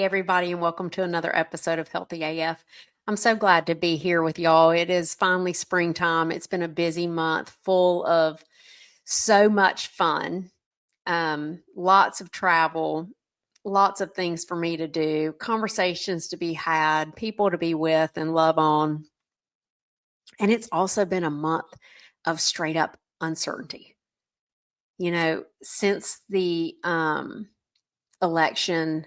everybody, and welcome to another episode of Healthy AF. I'm so glad to be here with y'all. It is finally springtime. It's been a busy month full of so much fun, lots of travel, lots of things for me to do, conversations to be had, people to be with and love on. And it's also been a month of straight up uncertainty. You know, since the election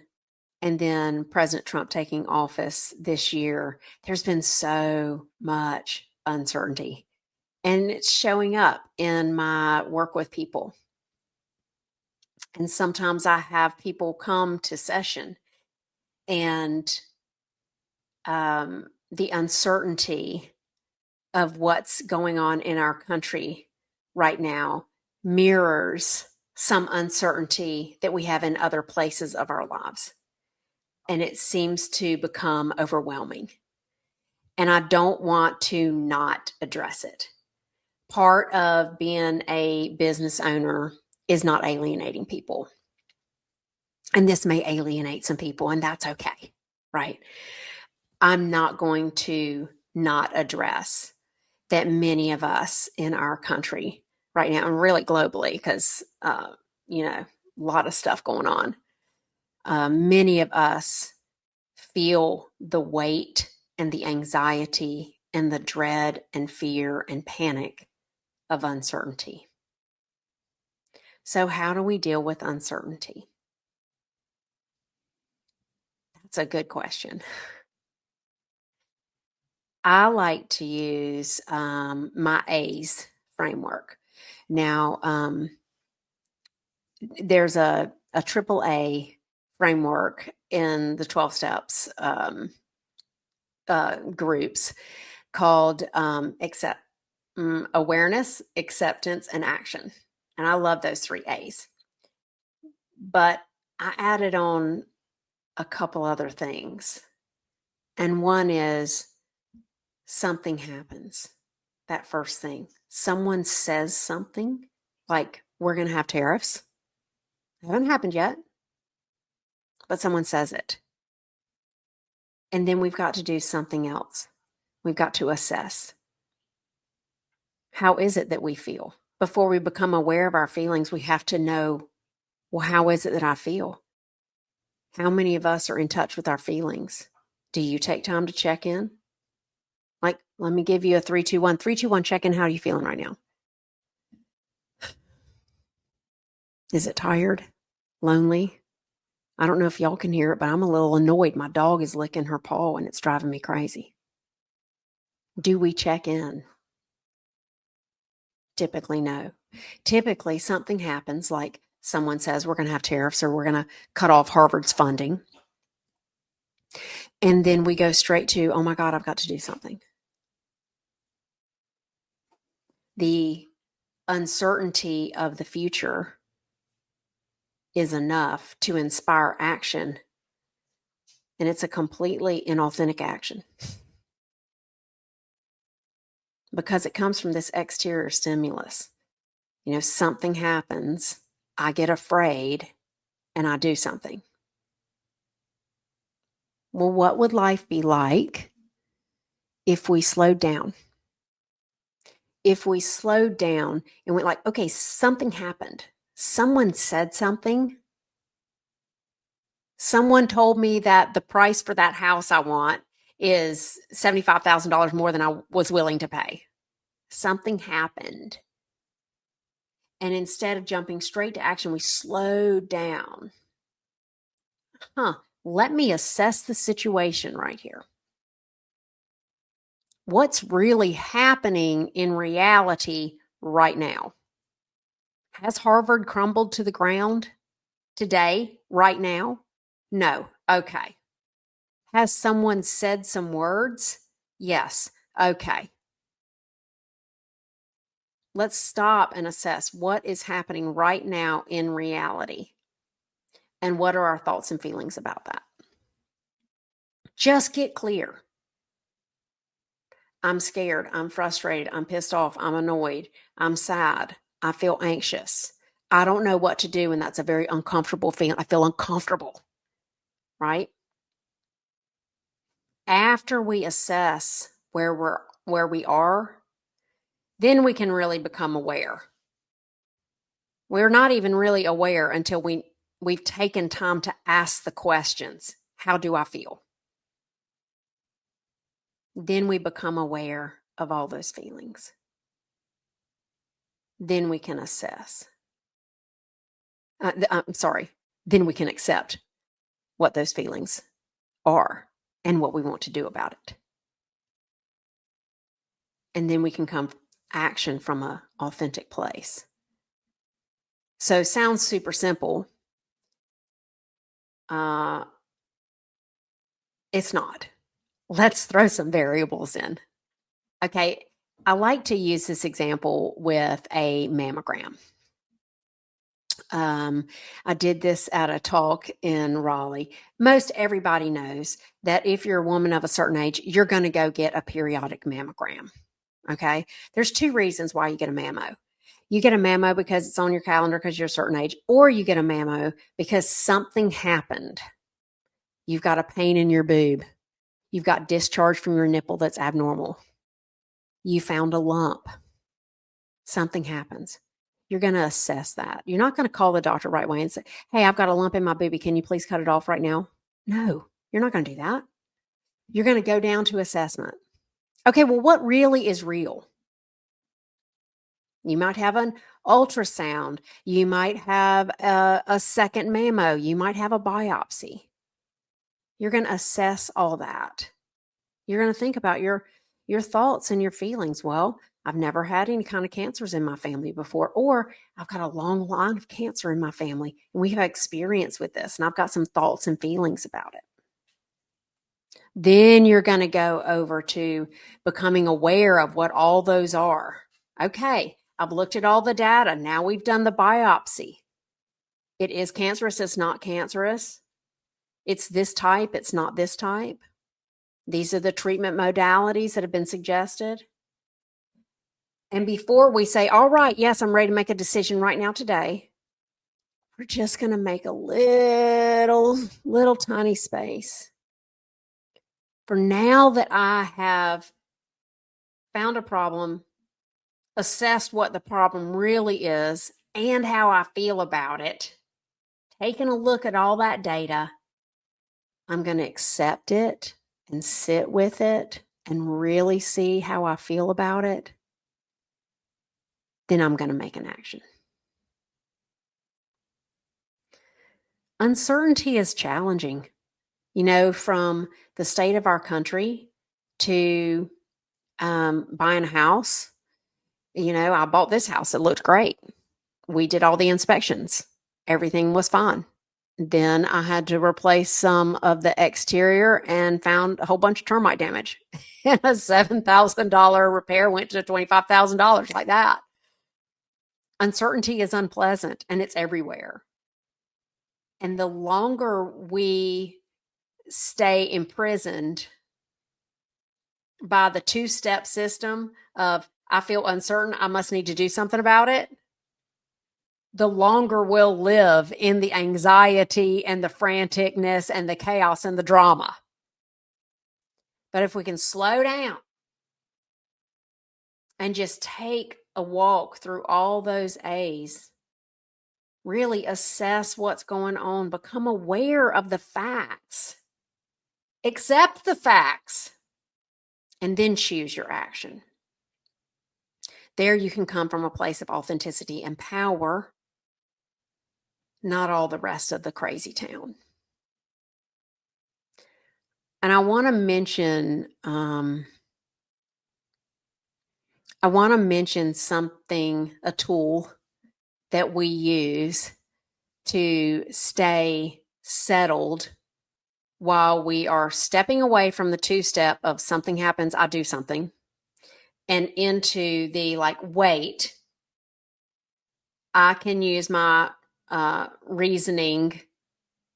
and then President Trump taking office this year, there's been so much uncertainty. And it's showing up in my work with people. And sometimes I have people come to session and the uncertainty of what's going on in our country right now mirrors some uncertainty that we have in other places of our lives. And it seems to become overwhelming. And I don't want to not address it. Part of being a business owner is not alienating people. And this may alienate some people, and that's okay, right? I'm not going to not address that many of us in our country right now, and really globally, because, a lot of stuff going on. Many of us feel the weight and the anxiety and the dread and fear and panic of uncertainty. So, how do we deal with uncertainty? That's a good question. I like to use my A's framework. Now, there's a triple A framework in the 12 steps groups called awareness, acceptance, and action. And I love those three A's. But I added on a couple other things. And one is something happens. That first thing. Someone says something like, we're going to have tariffs. It hasn't happened yet. But someone says it. And then we've got to do something else. We've got to assess. How is it that we feel? Before we become aware of our feelings, we have to know, well, how is it that I feel? How many of us are in touch with our feelings? Do you take time to check in? Like, let me give you a 3-2-1. 3-2-1, check in. How are you feeling right now? Is it tired? Lonely? I don't know if y'all can hear it, but I'm a little annoyed. My dog is licking her paw and it's driving me crazy. Do we check in? Typically, no. Typically, something happens like someone says we're going to have tariffs or we're going to cut off Harvard's funding. And then we go straight to, oh my God, I've got to do something. The uncertainty of the future is enough to inspire action. And it's a completely inauthentic action. Because it comes from this exterior stimulus. You know, something happens, I get afraid, and I do something. Well, what would life be like if we slowed down? If we slowed down and went like, okay, something happened. Someone said something. Someone told me that the price for that house I want is $75,000 more than I was willing to pay. Something happened. And instead of jumping straight to action, we slowed down. Let me assess the situation right here. What's really happening in reality right now? Has Harvard crumbled to the ground today, right now? No. Okay. Has someone said some words? Yes. Okay. Let's stop and assess what is happening right now in reality. And what are our thoughts and feelings about that? Just get clear. I'm scared. I'm frustrated. I'm pissed off. I'm annoyed. I'm sad. I feel anxious. I don't know what to do. And that's a very uncomfortable feeling. I feel uncomfortable, right? after we assess where we are, then we can really become aware. We're not even really aware until we've taken time to ask the questions. How do I feel? Then we become aware of all those feelings. Then we can assess. I'm sorry. Then we can accept what those feelings are and what we want to do about it. And then we can come action from an authentic place. So sounds super simple. It's not. Let's throw some variables in. Okay, I like to use this example with a mammogram. I did this at a talk in Raleigh. Most everybody knows that if you're a woman of a certain age, you're going to go get a periodic mammogram. Okay, there's two reasons why you get a mammo. You get a mammo because it's on your calendar because you're a certain age, or you get a mammo because something happened. You've got a pain in your boob. You've got discharge from your nipple that's abnormal. You found a lump. Something happens. You're going to assess that. You're not going to call the doctor right away and say, hey, I've got a lump in my boobie. Can you please cut it off right now? No, you're not going to do that. You're going to go down to assessment. Okay, well, what really is real? You might have an ultrasound. You might have a second mammo. You might have a biopsy. You're going to assess all that. You're going to think about your thoughts and your feelings. Well, I've never had any kind of cancers in my family before, or I've got a long line of cancer in my family, and we have experience with this, and I've got some thoughts and feelings about it. Then you're going to go over to becoming aware of what all those are. Okay, I've looked at all the data. Now we've done the biopsy. It is cancerous. It's not cancerous. It's this type. It's not this type. These are the treatment modalities that have been suggested. And before we say, all right, yes, I'm ready to make a decision right now today, we're just going to make a little tiny space. For now that I have found a problem, assessed what the problem really is and how I feel about it, taking a look at all that data, I'm going to accept it and sit with it and really see how I feel about it. Then I'm going to make an action. Uncertainty is challenging. From the state of our country to buying a house. I bought this house. It looked great. We did all the inspections. Everything was fine. Then I had to replace some of the exterior and found a whole bunch of termite damage. And a $7,000 repair went to $25,000 like that. Uncertainty is unpleasant and it's everywhere. And the longer we stay imprisoned by the two-step system of I feel uncertain, I must need to do something about it, the longer we'll live in the anxiety and the franticness and the chaos and the drama. But if we can slow down and just take a walk through all those A's, really assess what's going on, become aware of the facts, accept the facts, and then choose your action. There you can come from a place of authenticity and power, not all the rest of the crazy town. And I want to mention something, a tool that we use to stay settled while we are stepping away from the two-step of something happens, I do something, and into the wait. I can use my reasoning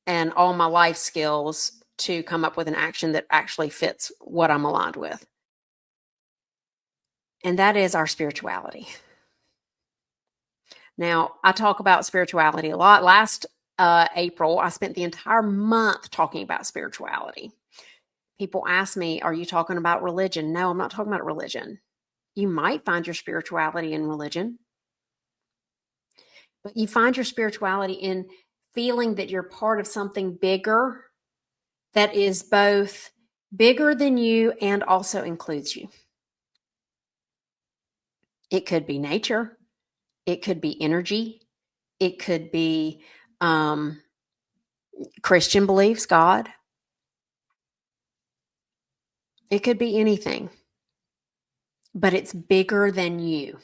and all my life skills to come up with an action that actually fits what I'm aligned with. And that is our spirituality. Now, I talk about spirituality a lot. Last April, I spent the entire month talking about spirituality. People ask me, are you talking about religion? No, I'm not talking about religion. You might find your spirituality in religion, but you find your spirituality in feeling that you're part of something bigger that is both bigger than you and also includes you. It could be nature. It could be energy. It could be Christian beliefs, God. It could be anything, but it's bigger than you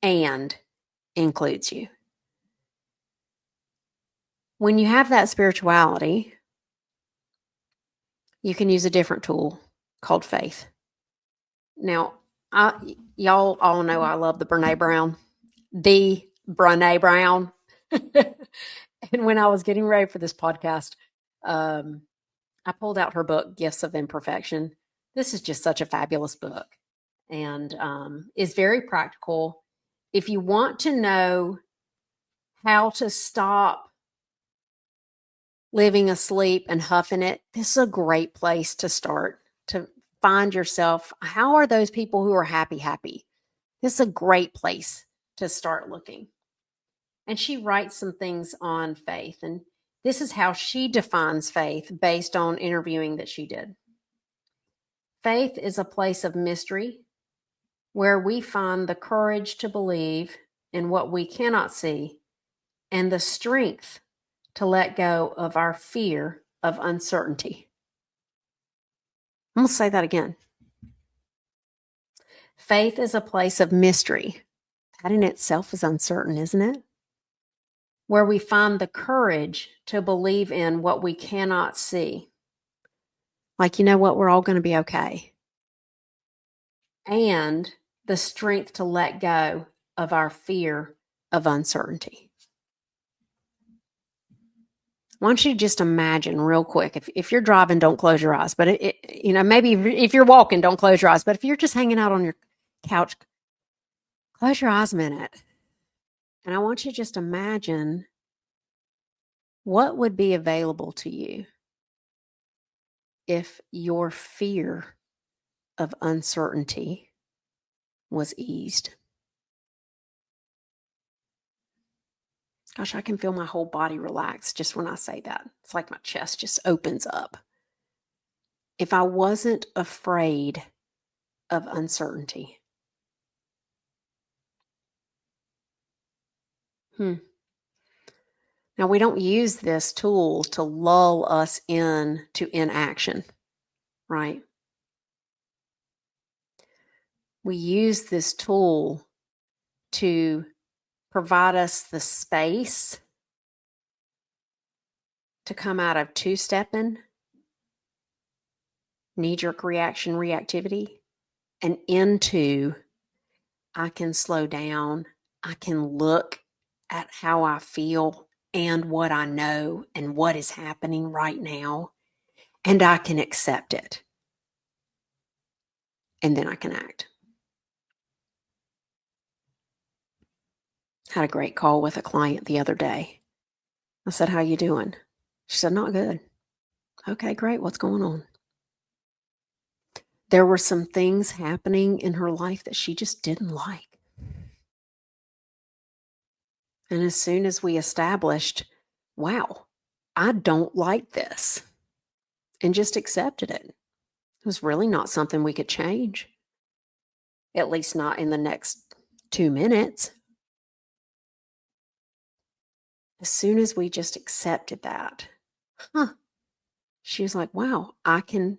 and includes you. When you have that spirituality, you can use a different tool called faith. Now, y'all all know I love the Brene Brown. The Brene Brown. And when I was getting ready for this podcast, I pulled out her book, Gifts of Imperfection. This is just such a fabulous book and is very practical. If you want to know how to stop living asleep and huffing it, this is a great place to start to find yourself. How are those people who are happy? This is a great place to start looking. And she writes some things on faith. And this is how she defines faith based on interviewing that she did. Faith is a place of mystery where we find the courage to believe in what we cannot see and the strength to let go of our fear of uncertainty. I'm going to say that again. Faith is a place of mystery. That in itself is uncertain, isn't it? Where we find the courage to believe in what we cannot see. Like, you know what, we're all going to be okay. And the strength to let go of our fear of uncertainty. Why don't you just imagine real quick, if you're driving, don't close your eyes, but maybe if you're walking, don't close your eyes, but if you're just hanging out on your couch, close your eyes a minute. And I want you to just imagine what would be available to you if your fear of uncertainty was eased. Gosh, I can feel my whole body relax just when I say that. It's like my chest just opens up. If I wasn't afraid of uncertainty. Now, we don't use this tool to lull us into inaction, right? We use this tool to provide us the space to come out of two-stepping, knee-jerk reaction, reactivity, and into, I can slow down, I can look at how I feel and what I know and what is happening right now, and I can accept it. And then I can act. Had a great call with a client the other day. I said, how you doing? She said, not good. Okay, great. What's going on? There were some things happening in her life that she just didn't like. And as soon as we established, wow, I don't like this, and just accepted it. It was really not something we could change, at least not in the next 2 minutes. As soon as we just accepted that, she was like, wow, I can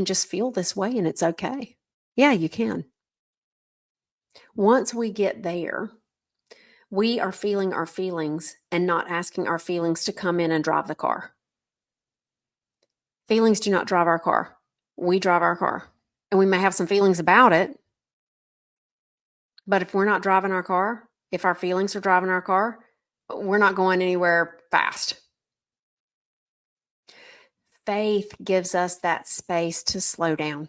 just feel this way and it's okay. Yeah, you can. Once we get there, we are feeling our feelings and not asking our feelings to come in and drive the car. Feelings do not drive our car. We drive our car. And we may have some feelings about it, but if we're not driving our car, if our feelings are driving our car, we're not going anywhere fast. Faith gives us that space to slow down.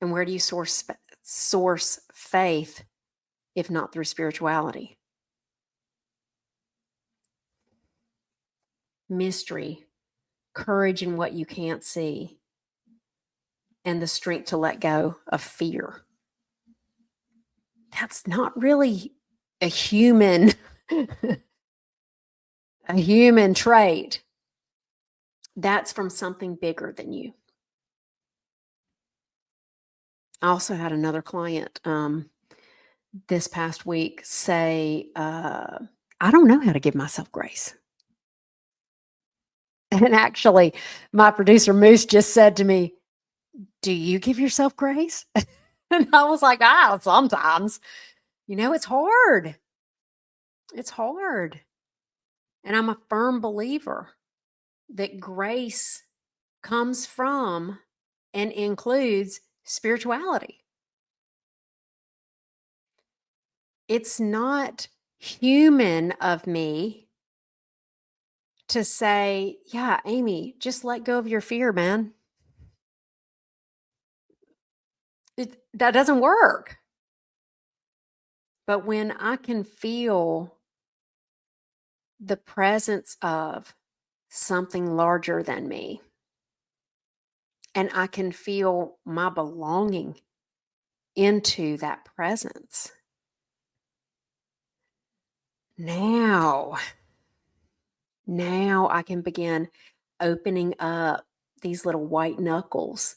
And where do you source faith if not through spirituality? Mystery courage in what you can't see, and the strength to let go of fear. That's not really a human a human trait. That's from something bigger than you. I also had another client this past week say, I don't know how to give myself grace. And actually, my producer Moose just said to me, do you give yourself grace? And I was like, sometimes. It's hard. It's hard. And I'm a firm believer that grace comes from and includes spirituality. It's not human of me to say, yeah, Amy, just let go of your fear, man. That doesn't work. But when I can feel the presence of something larger than me, and I can feel my belonging into that presence, now I can begin opening up these little white knuckles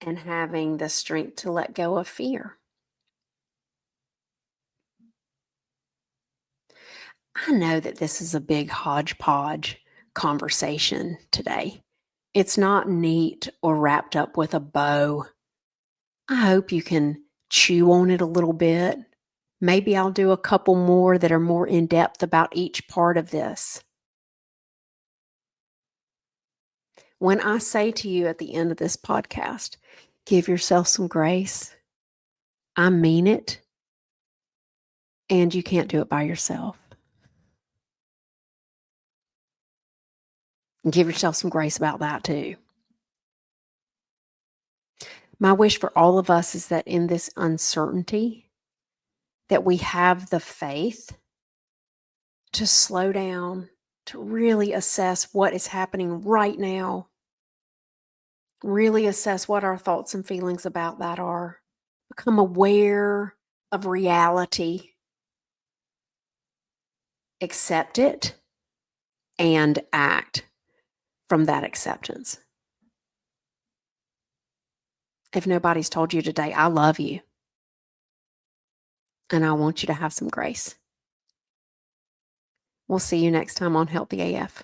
and having the strength to let go of fear. I know that this is a big hodgepodge conversation today. It's not neat or wrapped up with a bow. I hope you can chew on it a little bit. Maybe I'll do a couple more that are more in depth about each part of this. When I say to you at the end of this podcast, give yourself some grace, I mean it. And you can't do it by yourself. And give yourself some grace about that too. My wish for all of us is that in this uncertainty, that we have the faith to slow down, to really assess what is happening right now, really assess what our thoughts and feelings about that are, become aware of reality, accept it, and act from that acceptance. If nobody's told you today, I love you, and I want you to have some grace. We'll see you next time on Healthy AF.